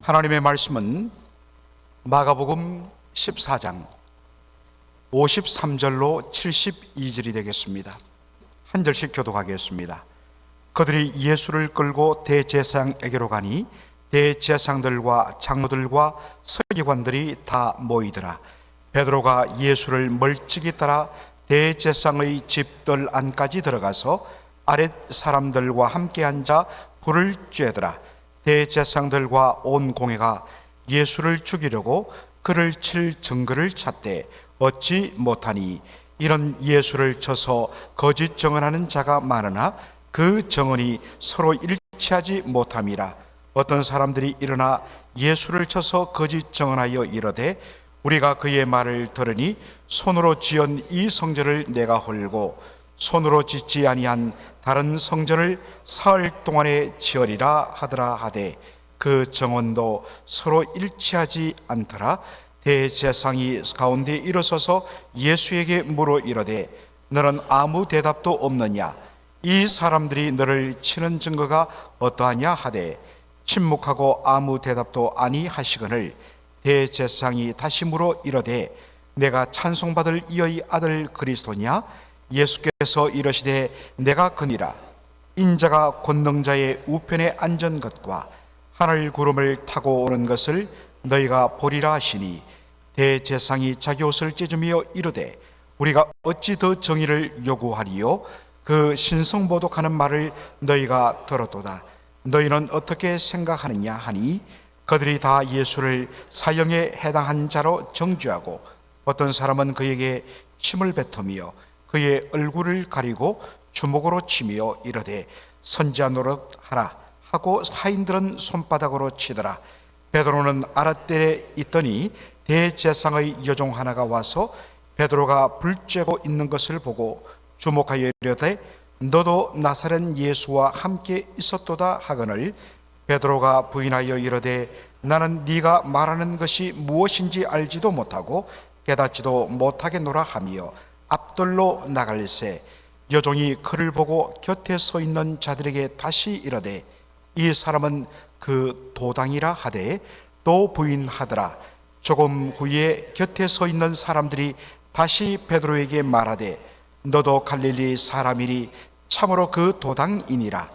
하나님의 말씀은 마가복음 14장 53절로 72절이 되겠습니다. 한 절씩 교독하겠습니다. 그들이 예수를 끌고 대제사장에게로 가니 대제사장들과 장로들과 서기관들이 다 모이더라. 베드로가 예수를 멀찍이 따라 대제사장의 집들 안까지 들어가서 아랫 사람들과 함께 앉아 불을 쬐더라. 대제사장들과 온 공회가 예수를 죽이려고 그를 칠 증거를 찾되 얻지 못하니 이런 예수를 쳐서 거짓 증언하는 자가 많으나 그 증언이 서로 일치하지 못함이라. 어떤 사람들이 일어나 예수를 쳐서 거짓 증언하여 이르되 우리가 그의 말을 들으니 손으로 지은 이 성전을 내가 헐고 손으로 짓지 아니한 다른 성전을 사흘 동안에 지으리라 하더라 하되 그 증언도 서로 일치하지 않더라. 대제사장이 가운데 일어서서 예수에게 물어 이르되 너는 아무 대답도 없느냐? 이 사람들이 너를 치는 증거가 어떠하냐 하되 침묵하고 아무 대답도 아니하시거늘 대제사장이 다시 물어 이르되 내가 찬송받을 이의 아들 그리스도냐? 예수께서 이르시되 내가 그니라. 인자가 권능자의 우편에 앉은 것과 하늘 구름을 타고 오는 것을 너희가 보리라 하시니 대제사장이 자기 옷을 찢으며 이르되 우리가 어찌 더 정의를 요구하리요? 그 신성모독하는 말을 너희가 들었도다. 너희는 어떻게 생각하느냐 하니 그들이 다 예수를 사형에 해당한 자로 정죄하고 어떤 사람은 그에게 침을 뱉으며 그의 얼굴을 가리고 주먹으로 치며 이르되 선지자 노릇하라 하고 하인들은 손바닥으로 치더라. 베드로는 아랫뜰에 있더니 대제사장의 여종 하나가 와서 베드로가 불 쬐고 있는 것을 보고 주목하여 이르되 너도 나사렛 예수와 함께 있었도다 하거늘 베드로가 부인하여 이르되 나는 네가 말하는 것이 무엇인지 알지도 못하고 깨닫지도 못하겠노라 하며 앞돌로 나갈새 여종이 그를 보고 곁에 서 있는 자들에게 다시 이르되 이 사람은 그 도당이라 하되 또 부인하더라. 조금 후에 곁에 서 있는 사람들이 다시 베드로에게 말하되 너도 갈릴리 사람이니 참으로 그 도당이니라.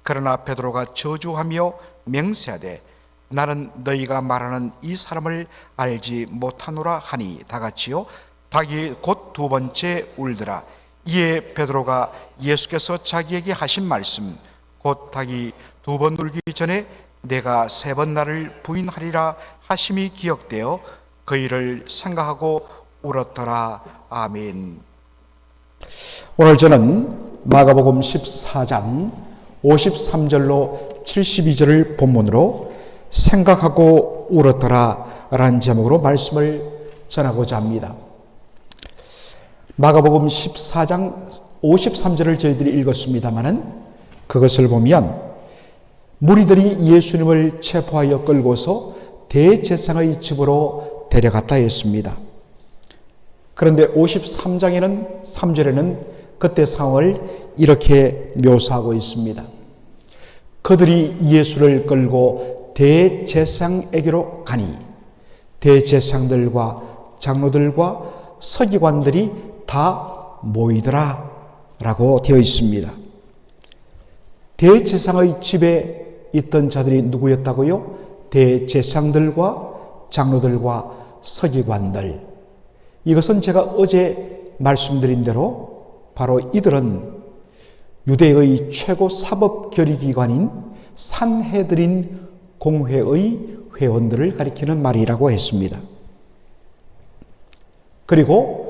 그러나 베드로가 저주하며 맹세하되 나는 너희가 말하는 이 사람을 알지 못하노라 하니 다같이요 닭이 곧 두 번째 울더라. 이에 베드로가 예수께서 자기에게 하신 말씀 곧 닭이 두 번 울기 전에 내가 세 번 나를 부인하리라 하심이 기억되어 그 일을 생각하고 울었더라. 아멘. 오늘 저는 마가복음 14장 53절로 72절을 본문으로 생각하고 울었더라 라는 제목으로 말씀을 전하고자 합니다. 마가복음 14장 53절을 저희들이 읽었습니다마는 그것을 보면 무리들이 예수님을 체포하여 끌고서 대제사장의 집으로 데려갔다 했습니다. 그런데 53장에는 3절에는 그때 상황을 이렇게 묘사하고 있습니다. 그들이 예수를 끌고 대제사장에게로 가니 대제사장들과 장로들과 서기관들이 다 모이더라 라고 되어 있습니다. 대제사장의 집에 있던 자들이 누구였다고요? 대제사장들과 장로들과 서기관들. 이것은 제가 어제 말씀드린 대로 바로 이들은 유대의 최고 사법 결의기관인 산헤드린 공회의 회원들을 가리키는 말이라고 했습니다. 그리고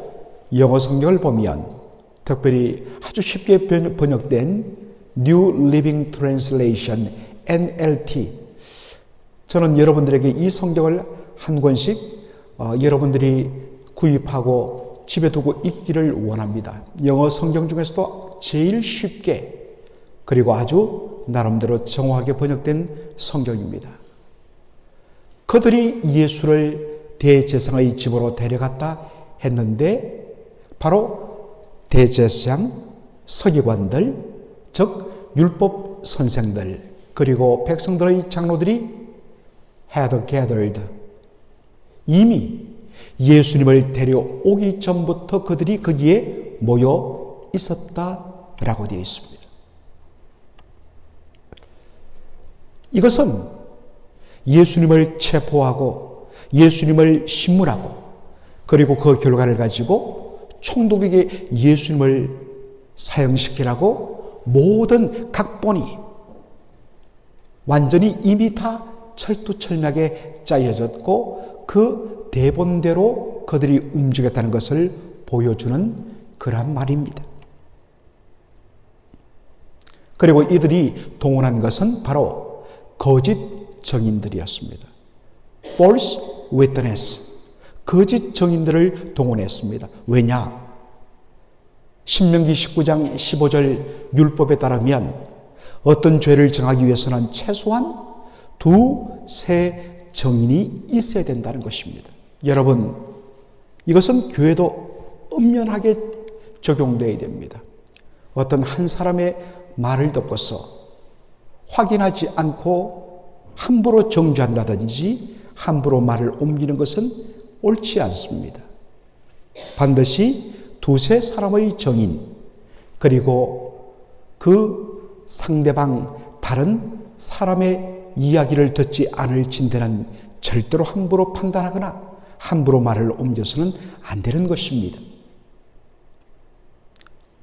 영어 성경을 보면 특별히 아주 쉽게 번역된 New Living Translation NLT, 저는 여러분들에게 이 성경을 한 권씩 여러분들이 구입하고 집에 두고 읽기를 원합니다. 영어 성경 중에서도 제일 쉽게 그리고 아주 나름대로 정확하게 번역된 성경입니다. 그들이 예수를 대제사장의 집으로 데려갔다 했는데 바로 대제사장, 서기관들, 즉 율법 선생들 그리고 백성들의 장로들이 had gathered. 이미 예수님을 데려오기 전부터 그들이 거기에 모여 있었다라고 되어 있습니다. 이것은 예수님을 체포하고 예수님을 신문하고 그리고 그 결과를 가지고 총독에게 예수님을 사형시키라고 모든 각본이 완전히 이미 다 철두철미하게 짜여졌고 그 대본대로 그들이 움직였다는 것을 보여주는 그러한 말입니다. 그리고 이들이 동원한 것은 바로 거짓 증인들이었습니다. False witness. 거짓 증인들을 동원했습니다. 왜냐? 신명기 19장 15절 율법에 따르면 어떤 죄를 정하기 위해서는 최소한 2-3 증인이 있어야 된다는 것입니다. 여러분, 이것은 교회도 엄연하게 적용되어야 됩니다. 어떤 한 사람의 말을 듣고서 확인하지 않고 함부로 정죄한다든지 함부로 말을 옮기는 것은 옳지 않습니다. 반드시 2-3 사람의 증인 그리고 그 상대방 다른 사람의 이야기를 듣지 않을 진대는 절대로 함부로 판단하거나 함부로 말을 옮겨서는 안 되는 것입니다.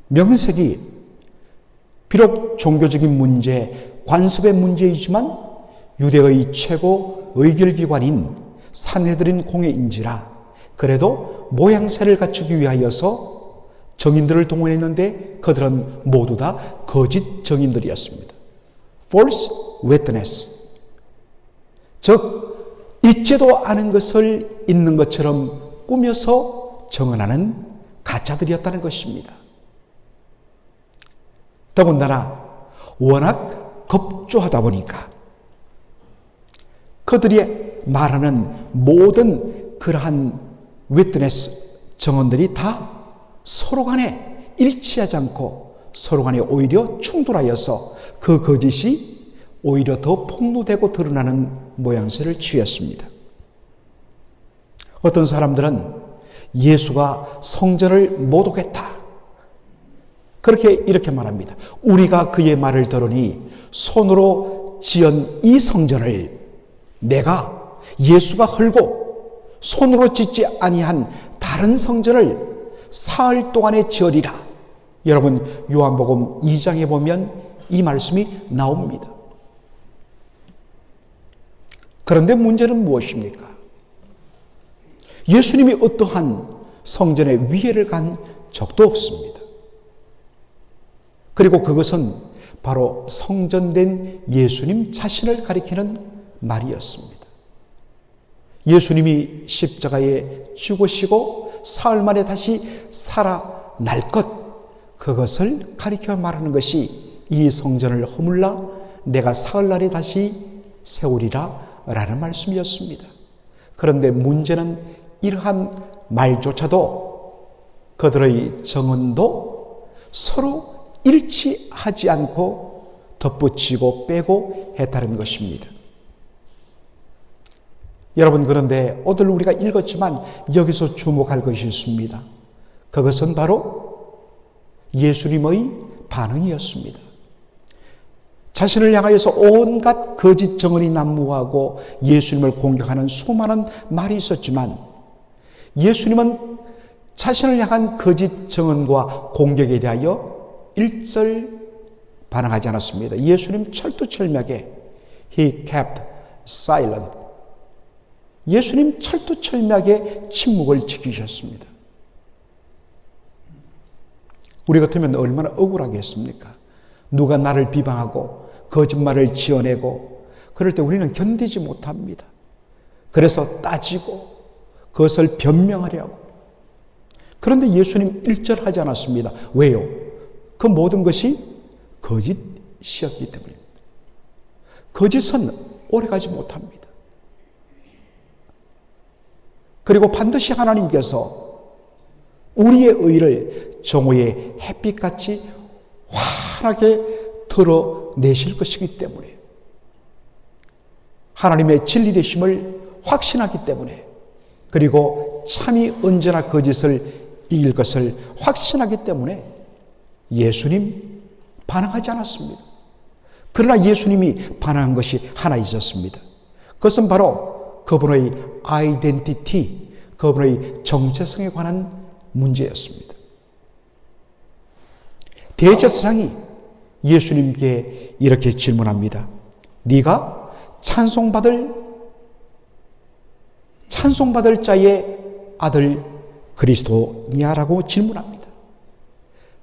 명색이 비록 종교적인 문제, 관습의 문제이지만 유대의 최고 의결기관인 산헤드린 공회인지라 그래도 모양새를 갖추기 위하여서 증인들을 동원했는데 그들은 모두 다 거짓 증인들이었습니다. False witness. 즉 있지도 않은 것을 있는 것처럼 꾸며서 증언하는 가짜들이었다는 것입니다. 더군다나 워낙 급조하다 보니까 그들이 말하는 모든 그러한 witness 증언들이 다 서로 간에 일치하지 않고 서로 간에 오히려 충돌하여서 그 거짓이 오히려 더 폭로되고 드러나는 모양새를 취했습니다. 어떤 사람들은 예수가 성전을 모독했다. 이렇게 말합니다. 우리가 그의 말을 들으니 손으로 지은 이 성전을 내가 예수가 헐고 손으로 짓지 아니한 다른 성전을 사흘 동안에 지으리라. 여러분 요한복음 2장에 보면 이 말씀이 나옵니다. 그런데 문제는 무엇입니까? 예수님이 어떠한 성전의 위해를 간 적도 없습니다. 그리고 그것은 바로 성전된 예수님 자신을 가리키는 말이었습니다. 예수님이 십자가에 죽으시고 사흘 만에 다시 살아날 것, 그것을 가리켜 말하는 것이 이 성전을 허물라 내가 사흘날에 다시 세우리라 라는 말씀이었습니다. 그런데 문제는 이러한 말조차도 그들의 증언도 서로 일치하지 않고 덧붙이고 빼고 했다는 것입니다. 여러분, 그런데 오늘 우리가 읽었지만 여기서 주목할 것이 있습니다. 그것은 바로 예수님의 반응이었습니다. 자신을 향하여서 온갖 거짓 증언이 난무하고 예수님을 공격하는 수많은 말이 있었지만 예수님은 자신을 향한 거짓 증언과 공격에 대하여 일절 반응하지 않았습니다. 예수님 철두철미하게 He kept silent. 예수님 철두철미하게 침묵을 지키셨습니다. 우리 같으면 얼마나 억울하겠습니까? 누가 나를 비방하고 거짓말을 지어내고 그럴 때 우리는 견디지 못합니다. 그래서 따지고 그것을 변명하려고. 그런데 예수님 일절하지 않았습니다. 왜요? 그 모든 것이 거짓이었기 때문입니다. 거짓은 오래가지 못합니다. 그리고 반드시 하나님께서 우리의 의를 정오의 햇빛같이 환하게 드러내실 것이기 때문에 하나님의 진리 되심을 확신하기 때문에, 그리고 참이 언제나 거짓을 이길 것을 확신하기 때문에 예수님 반항하지 않았습니다. 그러나 예수님이 반항한 것이 하나 있었습니다. 그것은 바로 그분의 아이덴티티, 그분의 정체성에 관한 문제였습니다. 대제사장이 예수님께 이렇게 질문합니다. 네가 찬송받을 자의 아들 그리스도냐라고 질문합니다.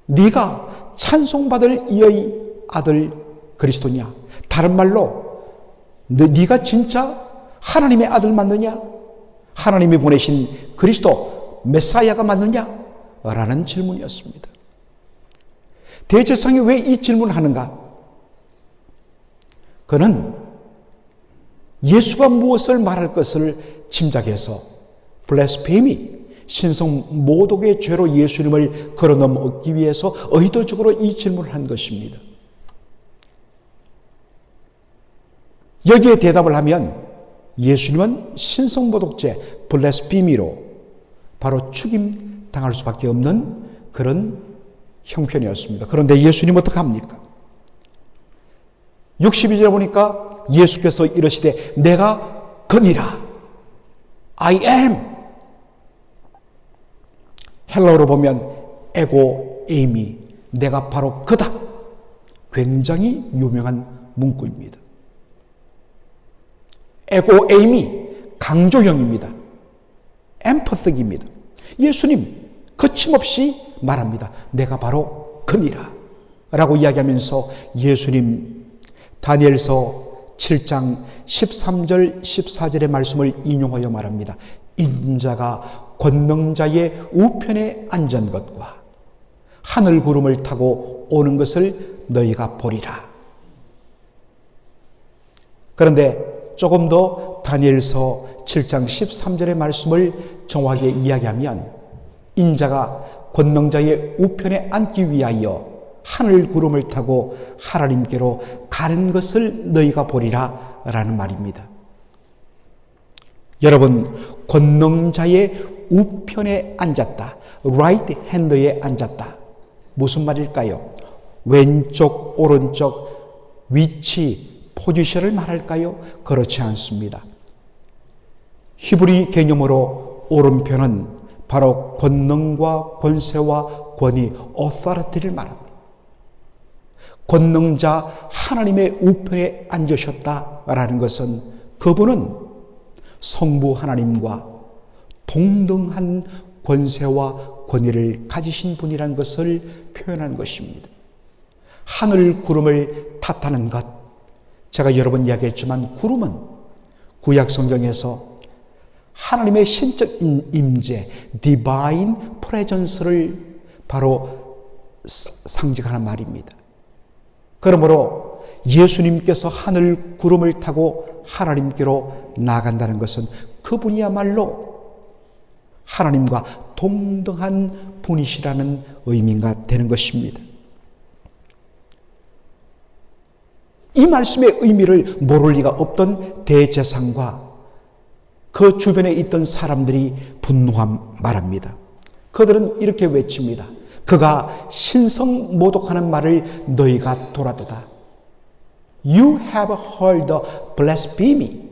네가 찬송받을 이의 아들 그리스도냐? 다른 말로 네가 진짜 하나님의 아들 맞느냐? 하나님이 보내신 그리스도 메사야가 맞느냐? 라는 질문이었습니다. 대제사장이 왜 이 질문을 하는가? 그는 예수가 무엇을 말할 것을 짐작해서 블레스페미, 신성 모독의 죄로 예수님을 걸어넘기 위해서 의도적으로 이 질문을 한 것입니다. 여기에 대답을 하면 예수님은 신성 모독죄, 블레스페미로 바로 죽임 당할 수밖에 없는 그런 형편이었습니다. 그런데 예수님 어떻게 합니까? 62절에 보니까 예수께서 이르시되 내가 그니라. I am. 헬라어로 보면 에고 에이미, 내가 바로 그다. 굉장히 유명한 문구입니다. 에고 에이미, 강조형입니다. 엠퍼스입니다. 예수님 거침없이 말합니다. 내가 바로 그니라 라고 이야기하면서 예수님 다니엘서 7장 13절 14절의 말씀을 인용하여 말합니다. 인자가 권능자의 우편에 앉은 것과 하늘 구름을 타고 오는 것을 너희가 보리라. 그런데 조금 더 다니엘서 7장 13절의 말씀을 정확하게 이야기하면 인자가 권능자의 우편에 앉기 위하여 하늘 구름을 타고 하나님께로 가는 것을 너희가 보리라 라는 말입니다. 여러분, 권능자의 우편에 앉았다, right hand에 앉았다, 무슨 말일까요? 왼쪽 오른쪽 위치 포지션을 말할까요? 그렇지 않습니다. 히브리 개념으로 오른편은 바로 권능과 권세와 권위, authority를 말합니다. 권능자 하나님의 우편에 앉으셨다라는 것은 그분은 성부 하나님과 동등한 권세와 권위를 가지신 분이라는 것을 표현하는 것입니다. 하늘 구름을 탓하는 것, 제가 여러 번 이야기했지만 구름은 구약 성경에서 하나님의 신적 임재, divine presence를 바로 상징하는 말입니다. 그러므로 예수님께서 하늘 구름을 타고 하나님께로 나아간다는 것은 그분이야말로 하나님과 동등한 분이시라는 의미가 되는 것입니다. 이 말씀의 의미를 모를 리가 없던 대제사장과 그 주변에 있던 사람들이 분노함 말합니다. 그들은 이렇게 외칩니다. 그가 신성 모독하는 말을 너희가 돌아도다. You have heard the blasphemy.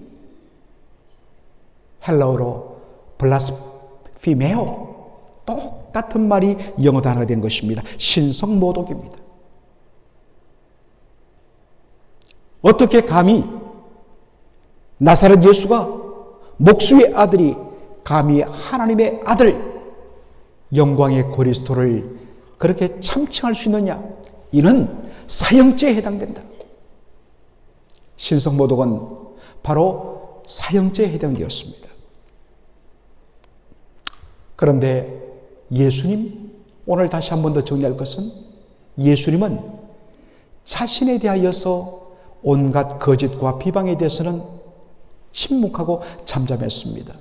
헬라어로 blasphemeo. 똑같은 말이 영어 단어가 된 것입니다. 신성 모독입니다. 어떻게 감히 나사렛 예수가 목수의 아들이 감히 하나님의 아들 영광의 그리스도를 그렇게 참칭할 수 있느냐? 이는 사형죄에 해당된다. 신성모독은 바로 사형죄에 해당되었습니다. 그런데 예수님, 오늘 다시 한 번 더 정리할 것은 예수님은 자신에 대하여서 온갖 거짓과 비방에 대해서는 침묵하고 잠잠했습니다.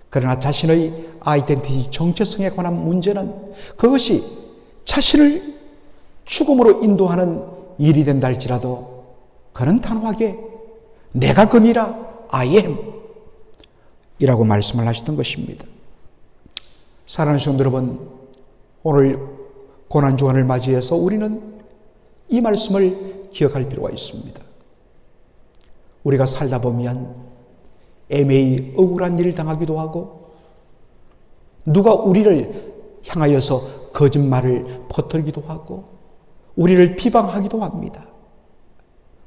그러나 자신의 아이덴티티 정체성에 관한 문제는 그것이 자신을 죽음으로 인도하는 일이 된다 할지라도 그는 단호하게 내가 그니라. I am. 이라고 말씀을 하셨던 것입니다. 사랑하는 성도 여러분, 오늘 고난주간을 맞이해서 우리는 이 말씀을 기억할 필요가 있습니다. 우리가 살다 보면 애매히 억울한 일을 당하기도 하고 누가 우리를 향하여서 거짓말을 퍼뜨리기도 하고 우리를 비방하기도 합니다.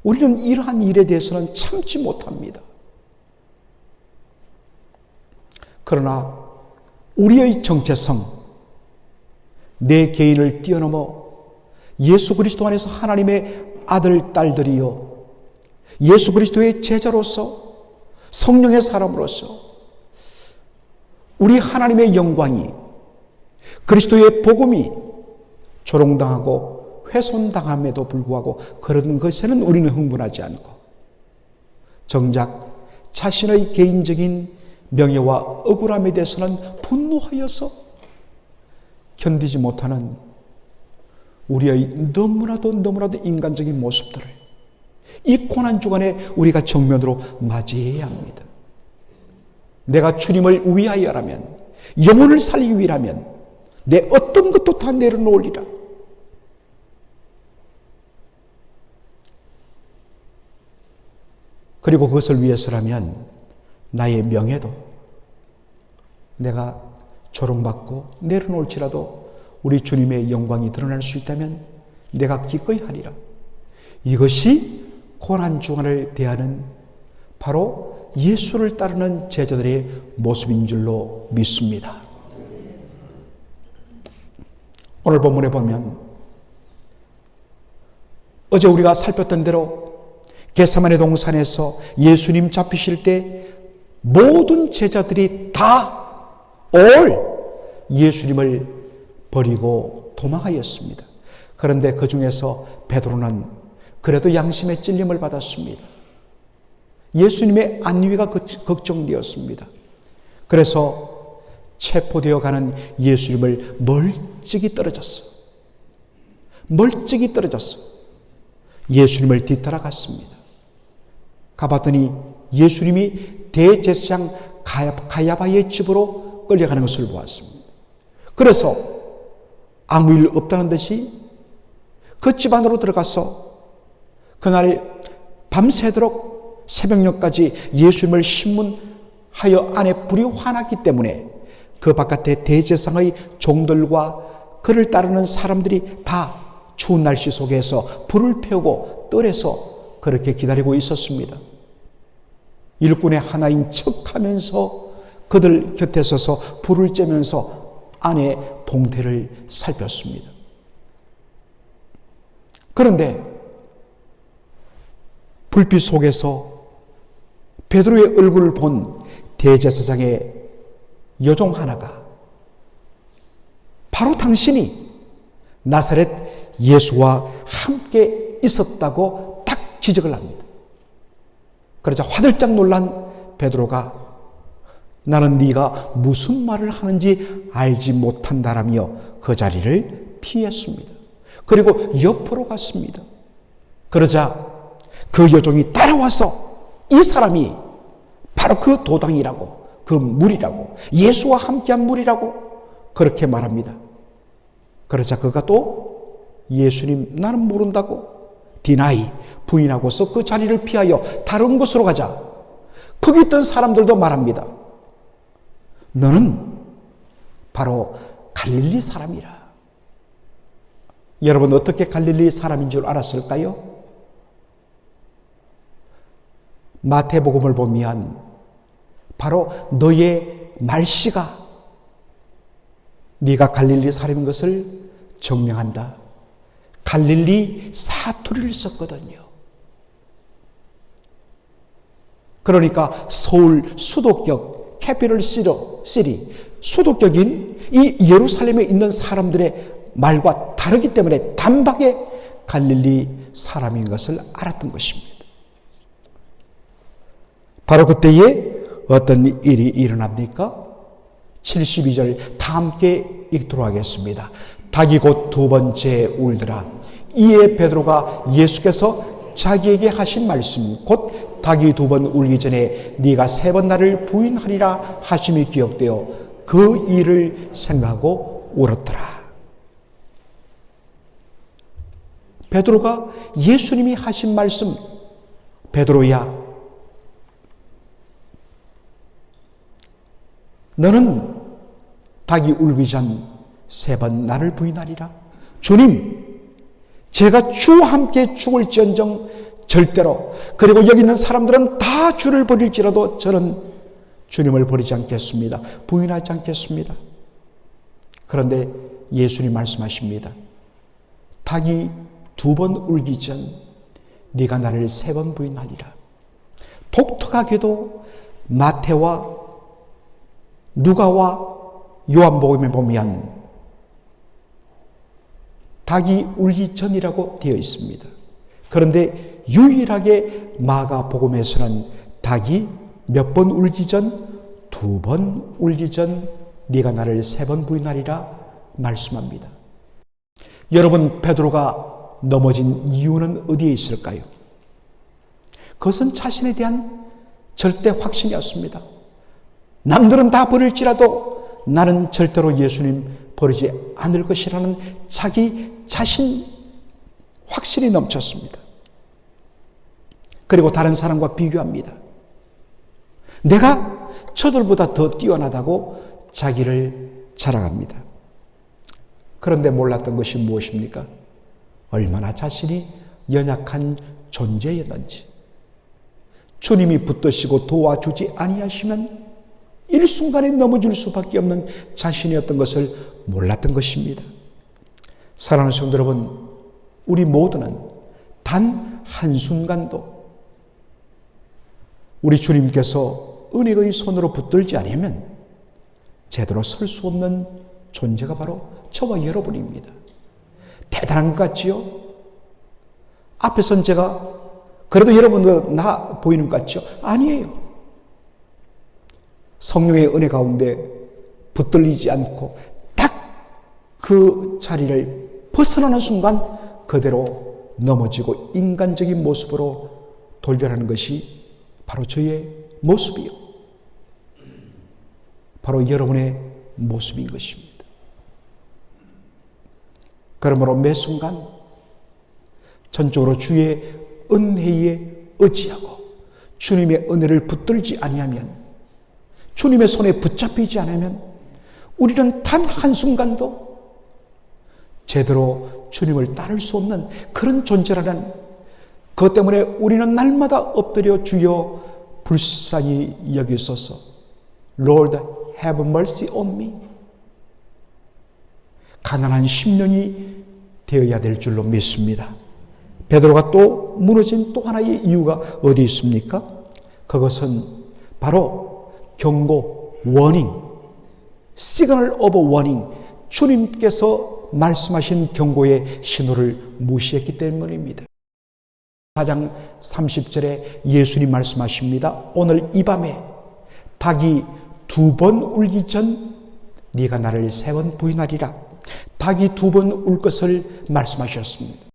우리는 이러한 일에 대해서는 참지 못합니다. 그러나 우리의 정체성, 내 개인을 뛰어넘어 예수 그리스도 안에서 하나님의 아들, 딸들이요 예수 그리스도의 제자로서 성령의 사람으로서 우리 하나님의 영광이 그리스도의 복음이 조롱당하고 훼손당함에도 불구하고 그런 것에는 우리는 흥분하지 않고 정작 자신의 개인적인 명예와 억울함에 대해서는 분노하여서 견디지 못하는 우리의 너무나도 인간적인 모습들을 이 고난주간에 우리가 정면으로 맞이해야 합니다. 내가 주님을 위하여라면, 영혼을 살리기 위하면 내 어떤 것도 다 내려놓으리라. 그리고 그것을 위해서라면 나의 명예도 내가 조롱받고 내려놓을지라도 우리 주님의 영광이 드러날 수 있다면 내가 기꺼이 하리라. 이것이 고난주간을 대하는 바로 예수를 따르는 제자들의 모습인 줄로 믿습니다. 오늘 본문에 보면 어제 우리가 살폈던 대로 겟세마네 동산에서 예수님 잡히실 때 모든 제자들이 다 예수님을 버리고 도망하였습니다. 그런데 그 중에서 베드로는 그래도 양심의 찔림을 받았습니다. 예수님의 안위가 걱정되었습니다. 그래서 체포되어 가는 예수님을 멀찍이 떨어졌어. 예수님을 뒤따라갔습니다. 가봤더니 예수님이 대제사장 가야바의 집으로 끌려가는 것을 보았습니다. 그래서 아무 일 없다는 듯이 그 집 안으로 들어가서 그날 밤새도록 새벽녘까지 예수님을 신문하여 안에 불이 화났기 때문에 그 바깥에 대제사장의 종들과 그를 따르는 사람들이 다 추운 날씨 속에서 불을 피우고 뜰에서 그렇게 기다리고 있었습니다. 일꾼의 하나인 척하면서 그들 곁에 서서 불을 쬐면서 안의 동태를 살폈습니다. 그런데 불빛 속에서 베드로의 얼굴을 본 대제사장의 여종 하나가 바로 당신이 나사렛 예수와 함께 있었다고 딱 지적을 합니다. 그러자 화들짝 놀란 베드로가 나는 네가 무슨 말을 하는지 알지 못한다라며 그 자리를 피했습니다. 그리고 옆으로 갔습니다. 그러자 그 여종이 따라와서 이 사람이 바로 그 도당이라고, 그 물이라고, 예수와 함께한 물이라고 그렇게 말합니다. 그러자 그가 또 예수님 나는 모른다고 디나이 부인하고서 그 자리를 피하여 다른 곳으로 가자 거기 있던 사람들도 말합니다. 너는 바로 갈릴리 사람이라. 여러분 어떻게 갈릴리 사람인 줄 알았을까요? 마태복음을 보면 바로 너의 말씨가 네가 갈릴리 사람인 것을 증명한다. 갈릴리 사투리를 썼거든요. 그러니까 서울 수도격 캐피털 시티 수도격인 이 예루살렘에 있는 사람들의 말과 다르기 때문에 단박에 갈릴리 사람인 것을 알았던 것입니다. 바로 그때에 어떤 일이 일어납니까? 72절 다 함께 읽도록 하겠습니다. 닭이 곧 두 번째 울더라. 이에 베드로가 예수께서 자기에게 하신 말씀, 곧 닭이 2번 울기 전에 네가 3번 나를 부인하리라 하심이 기억되어 그 일을 생각하고 울었더라. 베드로가 예수님이 하신 말씀, 베드로야, 너는 닭이 울기 전 3번 나를 부인하리라. 주님, 제가 주와 함께 죽을지언정 절대로, 그리고 여기 있는 사람들은 다 주를 버릴지라도 저는 주님을 버리지 않겠습니다. 부인하지 않겠습니다. 그런데 예수님 말씀하십니다. 닭이 2번 울기 전 네가 나를 3번 부인하리라. 독특하게도 마태와 누가와 요한복음에 보면 닭이 울기 전이라고 되어 있습니다. 그런데 유일하게 마가복음에서는 닭이 몇 번 울기 전? 2번 울기 전 네가 나를 3번 부인하리라 말씀합니다. 여러분, 베드로가 넘어진 이유는 어디에 있을까요? 그것은 자신에 대한 절대 확신이었습니다. 남들은 다 버릴지라도 나는 절대로 예수님 버리지 않을 것이라는 자기 자신 확신이 넘쳤습니다. 그리고 다른 사람과 비교합니다. 내가 저들보다 더 뛰어나다고 자기를 자랑합니다. 그런데 몰랐던 것이 무엇입니까? 얼마나 자신이 연약한 존재였는지. 주님이 붙드시고 도와주지 아니하시면 일순간에 넘어질 수밖에 없는 자신이었던 것을 몰랐던 것입니다. 사랑하는 성도 여러분, 우리 모두는 단 한순간도 우리 주님께서 은혜의 손으로 붙들지 않으면 제대로 설 수 없는 존재가 바로 저와 여러분입니다. 대단한 것 같지요? 앞에선 제가 그래도 여러분도 나 보이는 것 같죠? 아니에요. 성령의 은혜 가운데 붙들리지 않고 딱 그 자리를 벗어나는 순간 그대로 넘어지고 인간적인 모습으로 돌변하는 것이 바로 저의 모습이요. 바로 여러분의 모습인 것입니다. 그러므로 매 순간 전적으로 주의 은혜에 의지하고 주님의 은혜를 붙들지 아니하면, 주님의 손에 붙잡히지 않으면 우리는 단 한순간도 제대로 주님을 따를 수 없는 그런 존재라는 그것 때문에 우리는 날마다 엎드려 주여 불쌍히 여기소서, Lord have mercy on me, 가난한 심령이 되어야 될 줄로 믿습니다. 베드로가 또 무너진 또 하나의 이유가 어디 있습니까? 그것은 바로 경고, 워닝, 시그널 오브 워닝, 주님께서 말씀하신 경고의 신호를 무시했기 때문입니다. 4장 30절에 예수님 말씀하십니다. 오늘 이 밤에 닭이 2번 울기 전 네가 나를 3번 부인하리라. 닭이 2번 울 것을 말씀하셨습니다.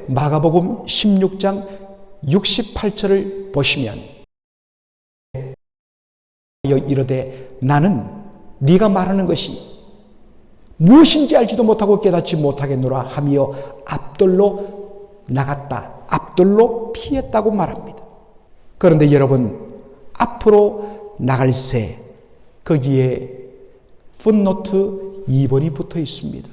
마가복음 16장 68절을 보시면 이르되 나는 네가 말하는 것이 무엇인지 알지도 못하고 깨닫지 못하겠노라 하며 앞돌로 나갔다. 앞돌로 피했다고 말합니다. 그런데 여러분, 앞으로 나갈새 거기에 풋노트 2번이 붙어 있습니다.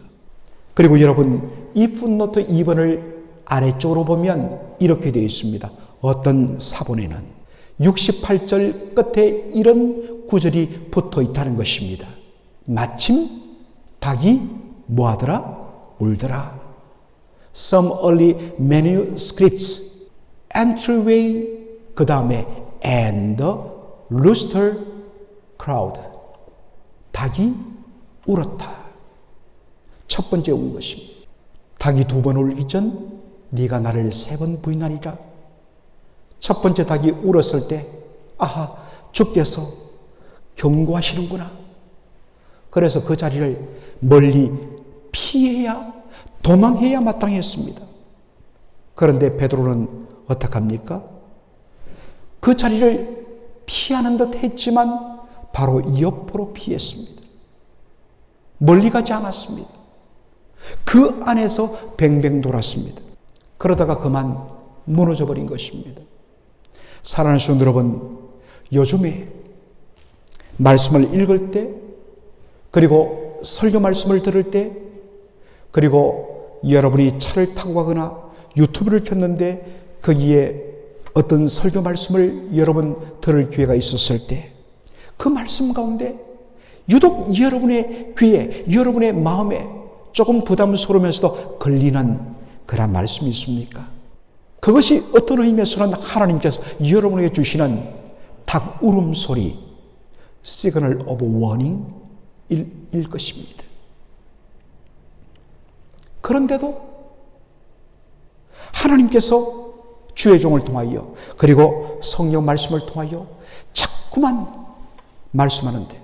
그리고 여러분, 이 풋노트 2번을 아래쪽으로 보면 이렇게 되어 있습니다. 어떤 사본에는 68절 끝에 이런 구절이 붙어 있다는 것입니다. 마침 닭이 뭐하더라? 울더라. Some early manuscripts, entryway, 그 다음에 and the rooster crowed. 닭이 울었다. 첫 번째 운 것입니다. 닭이 2번 울기 전 네가 나를 3번 부인하리라. 첫 번째 닭이 울었을 때 아하, 주께서 경고하시는구나. 그래서 그 자리를 멀리 피해야, 도망해야 마땅했습니다. 그런데 베드로는 어떡합니까? 그 자리를 피하는 듯 했지만 바로 옆으로 피했습니다. 멀리 가지 않았습니다. 그 안에서 뱅뱅 돌았습니다. 그러다가 그만 무너져 버린 것입니다. 사랑하는 성도 여러분, 요즘에 말씀을 읽을 때, 그리고 설교 말씀을 들을 때, 그리고 여러분이 차를 타고 가거나 유튜브를 켰는데 거기에 어떤 설교 말씀을 여러분 들을 기회가 있었을 때, 그 말씀 가운데 유독 여러분의 귀에, 여러분의 마음에 조금 부담스러우면서도 걸리는 그런 말씀이 있습니까? 그것이 어떤 의미에서는 하나님께서 여러분에게 주시는 닭 울음소리, 시그널 오브 워닝일 것입니다. 그런데도 하나님께서 주의 종을 통하여, 그리고 성령 말씀을 통하여 자꾸만 말씀하는데,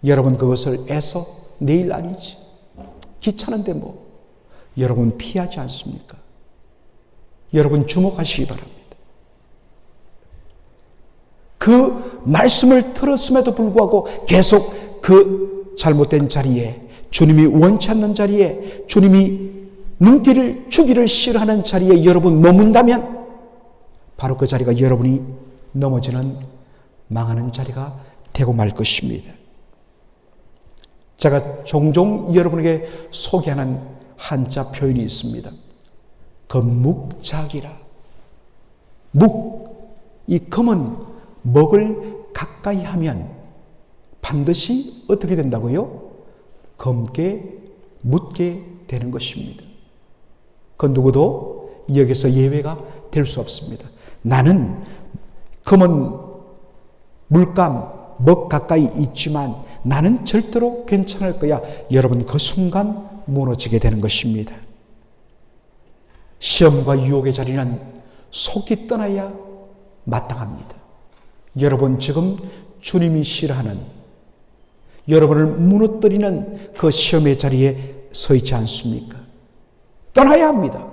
여러분 그것을 애써 내일 아니지, 귀찮은데 뭐, 여러분 피하지 않습니까? 여러분 주목하시기 바랍니다. 그 말씀을 들었음에도 불구하고 계속 그 잘못된 자리에, 주님이 원치 않는 자리에, 주님이 눈길을 주기를 싫어하는 자리에 여러분 머문다면 바로 그 자리가 여러분이 넘어지는, 망하는 자리가 되고 말 것입니다. 제가 종종 여러분에게 소개하는 한자 표현이 있습니다. 금묵작이라. 이 금은 먹을 가까이 하면 반드시 어떻게 된다고요? 검게 묻게 되는 것입니다. 그 누구도 여기서 예외가 될 수 없습니다. 나는 금은 물감, 먹 가까이 있지만 나는 절대로 괜찮을 거야. 여러분 그 순간 무너지게 되는 것입니다. 시험과 유혹의 자리는 속이 떠나야 마땅합니다. 여러분 지금 주님이 싫어하는, 여러분을 무너뜨리는 그 시험의 자리에 서 있지 않습니까? 떠나야 합니다.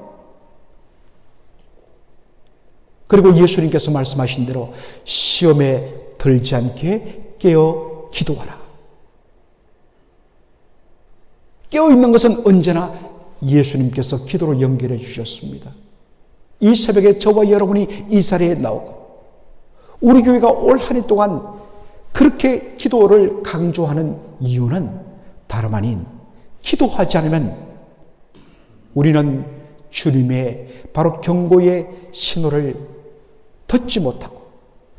그리고 예수님께서 말씀하신 대로 시험에 들지 않게 깨어 기도하라. 깨어있는 것은 언제나 예수님께서 기도로 연결해 주셨습니다. 이 새벽에 저와 여러분이 이 자리에 나오고 우리 교회가 올 한 해 동안 그렇게 기도를 강조하는 이유는 다름 아닌, 기도하지 않으면 우리는 주님의 바로 경고의 신호를 듣지 못하고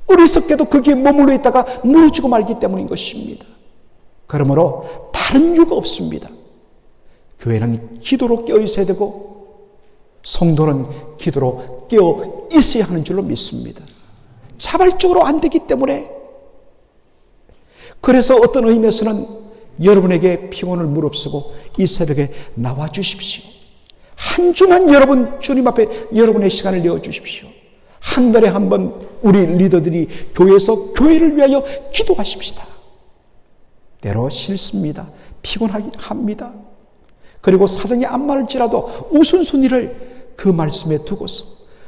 어리석게도 거기에 머물러 있다가 무너지고 말기 때문인 것입니다. 그러므로 다른 이유가 없습니다. 교회는 기도로 깨어 있어야 되고 성도는 기도로 깨어 있어야 하는 줄로 믿습니다. 자발적으로 안 되기 때문에, 그래서 어떤 의미에서는 여러분에게 피곤을 무릅쓰고 이 새벽에 나와 주십시오. 한 주만 여러분 주님 앞에 여러분의 시간을 내어 주십시오. 한 달에 한 번 우리 리더들이 교회에서 교회를 위하여 기도하십시다. 때로 싫습니다. 피곤하긴 합니다. 그리고 사정이 안 맞을지라도 우선순위를 그 말씀에 두고서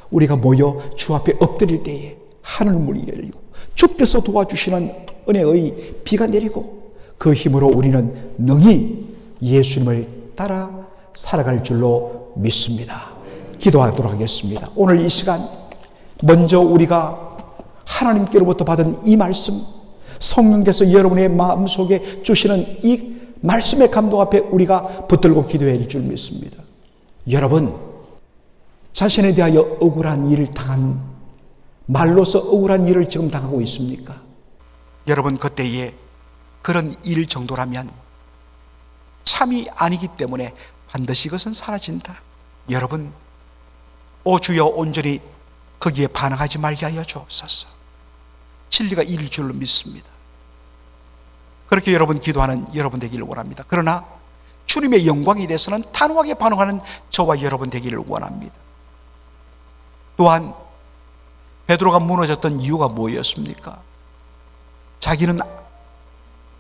우리가 모여 주 앞에 엎드릴 때에 하늘문이 열리고 주께서 도와주시는 은혜의 비가 내리고 그 힘으로 우리는 능히 예수님을 따라 살아갈 줄로 믿습니다. 기도하도록 하겠습니다. 오늘 이 시간 먼저 우리가 하나님께로부터 받은 이 말씀, 성령께서 여러분의 마음속에 주시는 이 말씀의 감동 앞에 우리가 붙들고 기도해야 할 줄 믿습니다. 여러분, 자신에 대하여 억울한 일을 당한, 말로서 억울한 일을 지금 당하고 있습니까? 여러분 그때에 그런 일 정도라면 참이 아니기 때문에 반드시 이것은 사라진다. 여러분, 오 주여 온전히 거기에 반응하지 말게 하여 주옵소서. 진리가 이길 줄로 믿습니다. 그렇게 여러분 기도하는 여러분 되기를 원합니다. 그러나 주님의 영광에 대해서는 단호하게 반응하는 저와 여러분 되기를 원합니다. 또한 베드로가 무너졌던 이유가 뭐였습니까? 자기는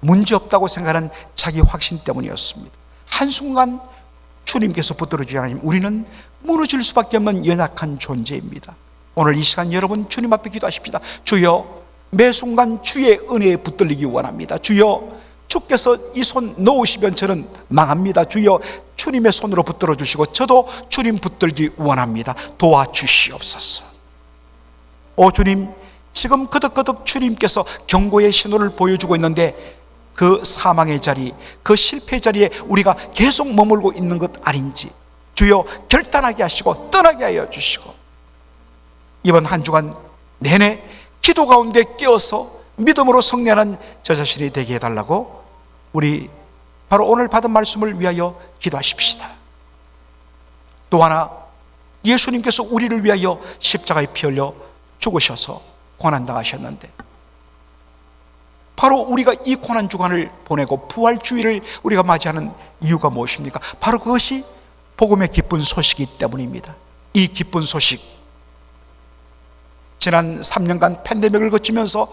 문제없다고 생각하는 자기 확신 때문이었습니다. 한순간 주님께서 붙들어 주지 않으면 우리는 무너질 수밖에 없는 연약한 존재입니다. 오늘 이 시간 여러분 주님 앞에 기도하십시다. 주여, 매 순간 주의 은혜에 붙들리기 원합니다. 주여, 주께서 이 손 놓으시면 저는 망합니다. 주여, 주님의 손으로 붙들어 주시고 저도 주님 붙들기 원합니다. 도와주시옵소서. 오 주님, 지금 거듭거듭 주님께서 경고의 신호를 보여주고 있는데 그 사망의 자리, 그 실패의 자리에 우리가 계속 머물고 있는 것 아닌지 주여 결단하게 하시고 떠나게 하여 주시고 이번 한 주간 내내 기도 가운데 깨어서 믿음으로 성례하는 저 자신이 되게 해달라고 우리 바로 오늘 받은 말씀을 위하여 기도하십시다. 또 하나, 예수님께서 우리를 위하여 십자가에 피 흘려 죽으셔서 고난당하셨는데 바로 우리가 이 고난주간을 보내고 부활주의를 우리가 맞이하는 이유가 무엇입니까? 바로 그것이 복음의 기쁜 소식이기 때문입니다. 이 기쁜 소식, 지난 3년간 팬데믹을 거치면서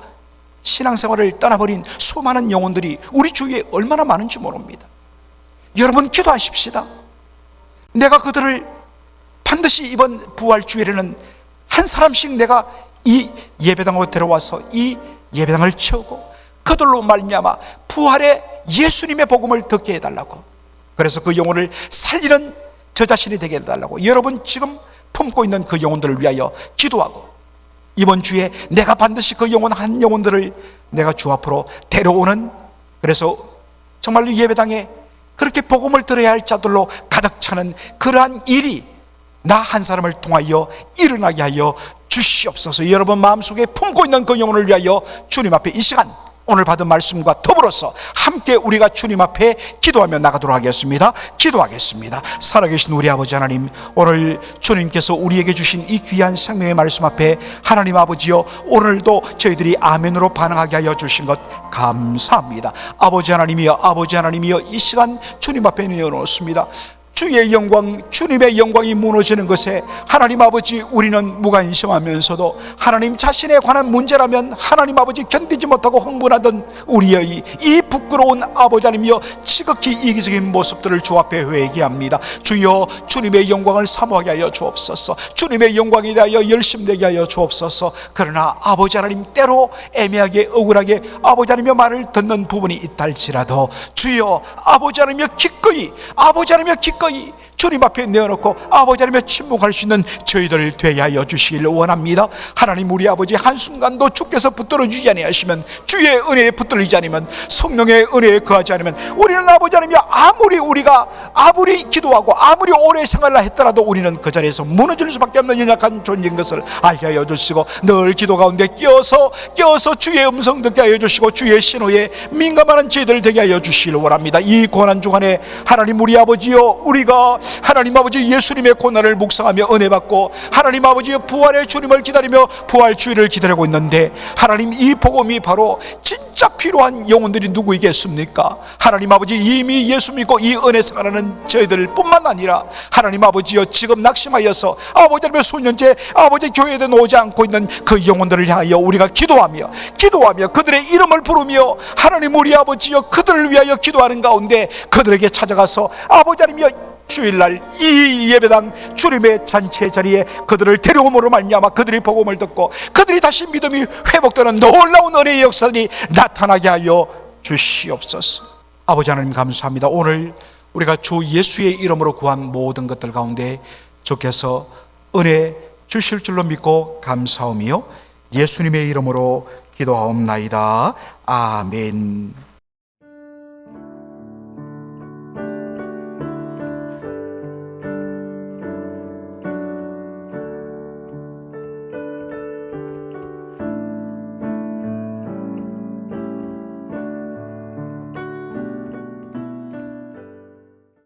신앙생활을 떠나버린 수많은 영혼들이 우리 주위에 얼마나 많은지 모릅니다. 여러분 기도하십시다. 내가 그들을 반드시 이번 부활주일에는 한 사람씩 내가 이 예배당으로 데려와서 이 예배당을 채우고 그들로 말미암아 부활의 예수님의 복음을 듣게 해달라고, 그래서 그 영혼을 살리는 저 자신이 되게 해달라고 여러분 지금 품고 있는 그 영혼들을 위하여 기도하고 이번 주에 내가 반드시 그 영혼 한 영혼들을 내가 주 앞으로 데려오는, 그래서 정말로 예배당에 그렇게 복음을 들어야 할 자들로 가득 차는 그러한 일이 나 한 사람을 통하여 일어나게 하여 주시옵소서. 여러분 마음속에 품고 있는 그 영혼을 위하여 주님 앞에 이 시간 오늘 받은 말씀과 더불어서 함께 우리가 주님 앞에 기도하며 나가도록 하겠습니다. 기도하겠습니다. 살아계신 우리 아버지 하나님, 오늘 주님께서 우리에게 주신 이 귀한 생명의 말씀 앞에 하나님 아버지여, 오늘도 저희들이 아멘으로 반응하게 하여 주신 것 감사합니다. 아버지 하나님이여, 아버지 하나님이여, 이 시간 주님 앞에 내어놓습니다. 주의 영광, 주님의 영광이 무너지는 것에 하나님 아버지 우리는 무관심하면서도 하나님 자신에 관한 문제라면 하나님 아버지 견디지 못하고 흥분하던 우리의 이 부끄러운 아버지 하나님이여, 지극히 이기적인 모습들을 주 앞에 회개합니다. 주여, 주님의 영광을 사모하게 하여 주옵소서. 주님의 영광에 대하여 열심되게 하여 주옵소서. 그러나 아버지 하나님 때로 애매하게 억울하게 아버지 하나님의 말을 듣는 부분이 있다 할지라도 주여, 아버지 하나님이여 기꺼이, 아버지 하나님이여 기꺼이 주님 앞에 내어놓고 아버지 하나님의 침묵할 수 있는 저희들 되게 하여 주시길 원합니다. 하나님, 우리 아버지 한순간도 주께서 붙들어 주지 아니하시면, 주의 은혜에 붙들리지 않으면, 성령의 은혜에 거하지 않으면 우리는 아버지 하나님 아무리 우리가 아무리 기도하고 아무리 오래 생활을 했더라도 우리는 그 자리에서 무너질 수밖에 없는 연약한 존재인 것을 알게 하여 주시고 늘 기도 가운데 끼어서 주의 음성 듣게 하여 주시고 주의 신호에 민감한 저희들 되게 하여 주시길 원합니다. 이 고난 주간에 하나님 우리 아버지여, 우리가 하나님 아버지 예수님의 고난을 묵상하며 은혜 받고 하나님 아버지 부활의 주님을 기다리며 부활주의를 기다리고 있는데, 하나님 이 복음이 바로 진짜 필요한 영혼들이 누구이겠습니까? 하나님 아버지 이미 예수 믿고 이 은혜 생활하는 저희들 뿐만 아니라 하나님 아버지여, 지금 낙심하여서 아버지 하나님의 수년째 아버지 교회에 오지 않고 있는 그 영혼들을 향하여 우리가 기도하며 그들의 이름을 부르며 하나님 우리 아버지여 그들을 위하여 기도하는 가운데 그들에게 찾아가서 아버지 하나님이여 주일날 이 예배당 주님의 잔치의 자리에 그들을 데려옴으로 말미암아 그들이 복음을 듣고 그들이 다시 믿음이 회복되는 놀라운 은혜의 역사들이 나타나게 하여 주시옵소서. 아버지 하나님 감사합니다. 오늘 우리가 주 예수의 이름으로 구한 모든 것들 가운데 주께서 은혜 주실 줄로 믿고 감사하며 예수님의 이름으로 기도하옵나이다. 아멘.